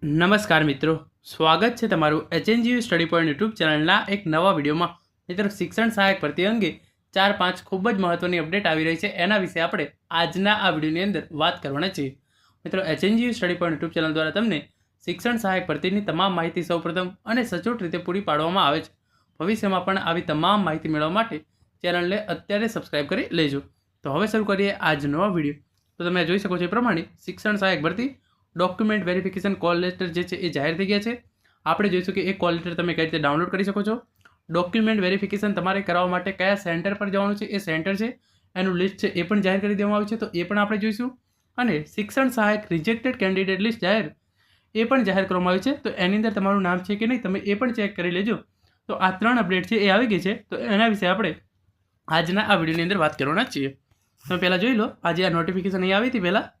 નમસ્કાર મિત્રો, સ્વાગત છે તમારું એચએનજીયુ સ્ટડી પોઈન્ટ યુટ્યુબ ચેનલના એક નવા વિડીયોમાં. મિત્રો, શિક્ષણ સહાયક ભરતી અંગે 4-5 ખૂબ જ મહત્વની અપડેટ આવી રહી છે. એના વિશે આપણે આજના આ વિડીયોની અંદર વાત કરવાના છીએ. મિત્રો, HNGU study point YouTube channel દ્વારા તમને શિક્ષણ સહાયક ભરતીની તમામ માહિતી સૌપ્રથમ અને સચોટ રીતે પૂરી પાડવામાં આવે છે. ભવિષ્યમાં પણ આવી તમામ માહિતી મેળવવા માટે ચેનલને અત્યારે સબસ્ક્રાઇબ કરી લેજો. તો હવે શરૂ કરીએ આજનો આ વિડીયો. તો તમે જોઈ શકો છો એ પ્રમાણે શિક્ષણ સહાયક ભરતી ડોક્યુમેન્ટ વેરિફિકેશન કોલ લેટર જે છે એ જાહેર થઈ ગયા છે. આપણે જોઈશું કે એ કોલ લેટર તમે કઈ રીતે ડાઉનલોડ કરી શકો છો. ડોક્યુમેન્ટ વેરિફિકેશન તમારે કરાવવા માટે કયા સેન્ટર પર જવાનું છે, એ સેન્ટર છે એનું લિસ્ટ છે એ પણ જાહેર કરી દેવામાં આવ્યું છે. તો એ પણ આપણે જોઈશું. અને શિક્ષણ સહાયક રિજેક્ટેડ કેન્ડિડેટ લિસ્ટ જાહેર એ પણ જાહેર કરવામાં આવ્યું છે. તો એની અંદર તમારું નામ છે કે નહીં તમે એ પણ ચેક કરી લેજો. તો આ 3 અપડેટ છે એ આવી ગઈ છે. તો એના વિશે આપણે આજના આ વિડીયોની અંદર વાત કરવાના છીએ. તમે પહેલાં જોઈ લો, આજે આ નોટિફિકેશન અહીં આવી હતી. પહેલાં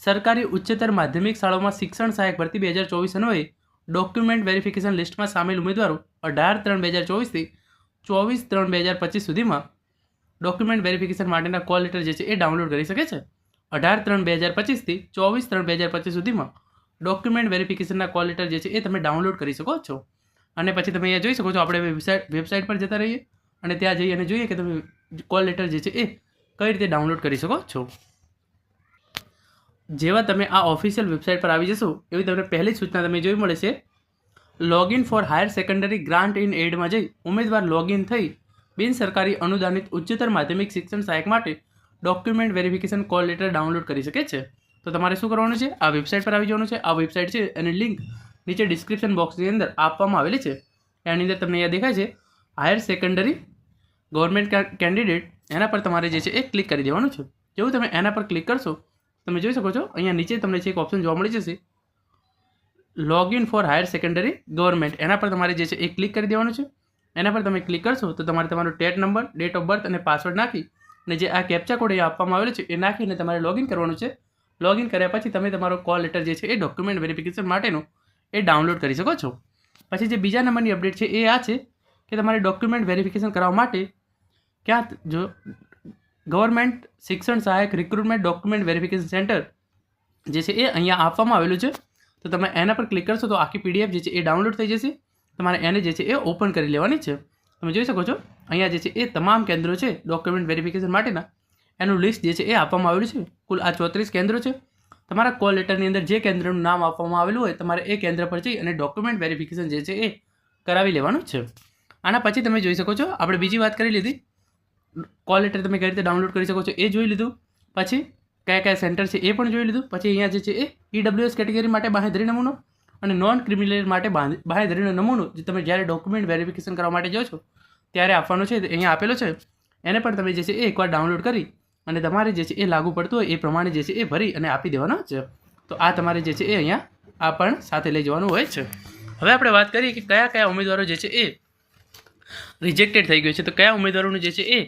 સરકારી ઉચ્ચતર માધ્યમિક શાળાઓમાં શિક્ષણ સહાયક ભરતી 2024 અન્વયે ડોક્યુમેન્ટ વેરિફિકેશન લિસ્ટમાં સામેલ ઉમેદવારો 18/3/2024થી 24/3/2025 સુધીમાં ડોક્યુમેન્ટ વેરિફિકેશન માટેના કોલ લેટર જે છે એ ડાઉનલોડ કરી શકે છે. 18/3/2025થી 24/3/2025 સુધીમાં ડોક્યુમેન્ટ વેરિફિકેશનના કોલ લેટર જે છે એ તમે ડાઉનલોડ કરી શકો છો. અને પછી તમે અહીંયા જોઈ શકો છો, આપણે વેબસાઇટ પર જતા રહીએ અને ત્યાં જઈ અને જોઈએ કે તમે કોલ લેટર જે છે એ કઈ રીતે ડાઉનલોડ કરી શકો છો. જેવા તમે આ ઓફિશિયલ વેબસાઇટ પર આવી જશો એવી તમને પહેલી સૂચના તમે જોઈ મળે છે. Login for higher secondary grant in એડમાં જઈ ઉમેદવાર લોગિન થઈ બિન સરકારી અનુદાનિત ઉચ્ચતર માધ્યમિક શિક્ષણ સહાયક માટે document verification call letter download કરી શકે છે. તો તમારે શું કરવાનું છે? આ વેબસાઇટ પર આવી જવાનું છે. આ વેબસાઇટ છે એની લિંક નીચે ડિસ્ક્રિપ્શન બોક્સની અંદર આપવામાં આવેલી છે. એની અંદર તમને અહીંયા દેખાય છે હાયર સેકન્ડરી ગવર્મેન્ટ કેન્ડિડેટ. એના પર તમારે જે છે એ ક્લિક કરી દેવાનું છે. જેવું તમે એના પર ક્લિક કરશો તમે જોઈ શકો છો અહીંયા નીચે તમને છે એક ઓપ્શન જોવા મળી જશે, login for higher secondary government. એના પર તમારે જે છે એ ક્લિક કરી દેવાનું છે. એના પર તમે ક્લિક કરશો તો તમારે તમારો TET number, date of birth અને પાસવર્ડ નાખી અને જે આ કેપ્ચા કોડ અહીંયા આપવામાં આવેલો છે એ નાખીને તમારે લોગિન કરવાનું છે. લોગિન કર્યા પછી તમે તમારો કોલ લેટર જે છે એ ડોક્યુમેન્ટ વેરિફિકેશન માટેનો એ ડાઉનલોડ કરી શકો છો. પછી જે બીજા નંબરની અપડેટ છે એ આ છે કે તમારે ડોક્યુમેન્ટ વેરિફિકેશન કરવા માટે ક્યાં જો ગવર્મેન્ટ શિક્ષણ સહાયક રિક્રુટમેન્ટ ડોક્યુમેન્ટ વેરિફિકેશન સેન્ટર જે છે એ અહીંયા આપવામાં આવેલું છે. તો તમે એના પર ક્લિક કરશો તો આખી પીડીએફ જે છે એ ડાઉનલોડ થઈ જશે. તમારે એને જે છે એ ઓપન કરી લેવાની છે. તમે જોઈ શકો છો અહીંયા જે છે એ તમામ કેન્દ્રો છે ડોક્યુમેન્ટ વેરિફિકેશન માટેના એનું લિસ્ટ જે છે એ આપવામાં આવેલું છે. કુલ આ 34 કેન્દ્રો છે. તમારા કોલ લેટરની અંદર જે કેન્દ્રનું નામ આપવામાં આવેલું હોય તમારે એ કેન્દ્ર પર જઈ અને ડોક્યુમેન્ટ વેરિફિકેશન જે છે એ કરાવી લેવાનું છે. આના પછી તમે જોઈ શકો છો આપણે બીજી વાત કરી લીધી, કોલ લેટર તમે કઈ રીતે ડાઉનલોડ કરી શકો છો એ જોઈ લીધું. પછી કયા કયા સેન્ટર છે એ પણ જોઈ લીધું. પછી અહીંયા જે છે એ ઈડબ્લ્યુએસ કેટેગરી માટે બાંહેધરી નમૂનો અને નોન ક્રિમિનલ માટે બાંહેધરીનો નમૂનો જે તમે જ્યારે ડોક્યુમેન્ટ વેરિફિકેશન કરવા માટે જાઓ છો ત્યારે આપવાનો છે. અહીંયા આપેલો છે. એને પણ તમે જે છે એ એકવાર ડાઉનલોડ કરી અને તમારે જે છે એ લાગુ પડતું હોય એ પ્રમાણે જે છે એ ભરી અને આપી દેવાનો છે. તો આ તમારે જે છે એ અહીંયા આ પણ સાથે લઈ જવાનું હોય છે. હવે આપણે વાત કરીએ કે કયા કયા ઉમેદવારો જે છે એ રિજેક્ટેડ થઈ ગયું છે. તો કયા ઉમેદવારોનું જે છે એ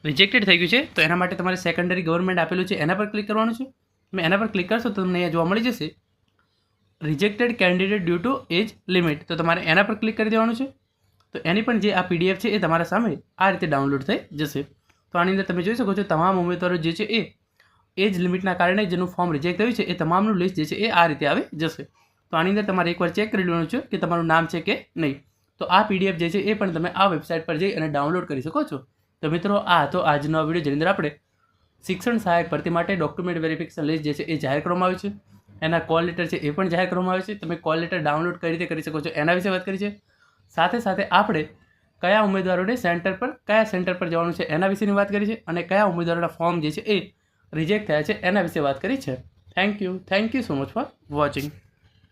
રિજેક્ટેડ થઈ ગયું છે તો એના માટે તમારે સેકન્ડરી ગવર્મેન્ટ આપેલું છે એના પર ક્લિક કરવાનું છે. તમે એના પર ક્લિક કરશો તો તમને અહીંયા જોવા મળી જશે rejected candidate due to age limit. તો તમારે એના પર ક્લિક કરી દેવાનું છે. તો એની પણ જે આ પીડીએફ છે એ તમારા સામે આ રીતે ડાઉનલોડ થઈ જશે. તો આની અંદર તમે જોઈ શકો છો તમામ ઉમેદવારો જે છે એ એજ લિમિટના કારણે જેનું ફોર્મ રિજેક્ટ થયું છે એ તમામનું લિસ્ટ જે છે એ આ રીતે આવી જશે. તો આની અંદર તમારે એકવાર ચેક કરી લેવાનું છે કે તમારું નામ છે કે નહીં. તો આ પીડીએફ જે છે એ પણ તમે આ વેબસાઇટ પર જઈ અને ડાઉનલોડ કરી શકો છો. તો મિત્રો, આ હતો આજનો વિડીયો જેની અંદર આપણે શિક્ષણ સહાયક ભરતી માટે ડોક્યુમેન્ટ વેરિફિકેશન લિસ્ટ જે છે એ જાહેર કરવામાં આવ્યું છે. એના કોલ લેટર છે એ પણ જાહેર કરવામાં આવે છે. તમે કોલ લેટર ડાઉનલોડ કઈ રીતે કરી શકો છો એના વિશે વાત કરી છે. સાથે સાથે આપણે કયા ઉમેદવારોને કયા સેન્ટર પર જવાનું છે એના વિશેની વાત કરી છે અને કયા ઉમેદવારોના ફોર્મ જે છે એ રિજેક્ટ થયા છે એના વિશે વાત કરી છે. Thank you so much for watching.